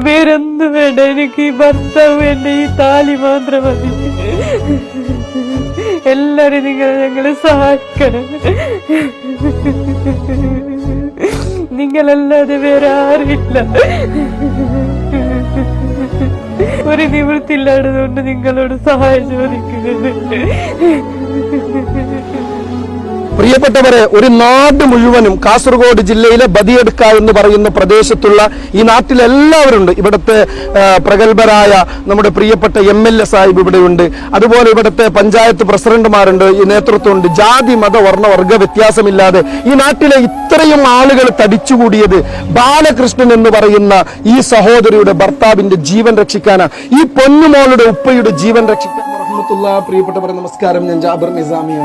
വേറൊന്നും വേണ്ട, എനിക്ക് ഈ ഭർത്താവ് എന്റെ ഈ താലി മാത്രം മതി. എല്ലാരും ഞങ്ങളെ സഹായിക്കണം. നിങ്ങളല്ലാതെ വേറെ ആരുമില്ല. ഒരു നിവൃത്തിയില്ലാത്തതുകൊണ്ട് നിങ്ങളോട് സഹായം ചോദിക്കുന്നത്. പ്രിയപ്പെട്ടവരെ, ഒരു നാട് മുഴുവനും കാസർഗോഡ് ജില്ലയിലെ ബദിയടുക്ക എന്ന് പറയുന്ന പ്രദേശത്തുള്ള ഈ നാട്ടിലെല്ലാവരും ഉണ്ട്. ഇവിടുത്തെ പ്രഗത്ഭരായ നമ്മുടെ പ്രിയപ്പെട്ട MLA സാഹിബ് ഇവിടെയുണ്ട്. അതുപോലെ ഇവിടുത്തെ പഞ്ചായത്ത് പ്രസിഡന്റുമാരുണ്ട്, ഈ നേതൃത്വമുണ്ട്. ജാതി മത വർണ്ണ വർഗ വ്യത്യാസമില്ലാതെ ഈ നാട്ടിലെ ഇത്രയും ആളുകൾ തടിച്ചുകൂടിയത് ബാലകൃഷ്ണൻ എന്ന് പറയുന്ന ഈ സഹോദരിയുടെ ഭർത്താവിന്റെ ജീവൻ രക്ഷിക്കാനാണ്, ഈ പൊന്നുമോളുടെ ഉപ്പയുടെ ജീവൻ രക്ഷിക്കാൻ. പ്രിയപ്പെട്ടവരെ നമസ്കാരം, ഞാൻ ജാബിർ നിസാമിയാണ്.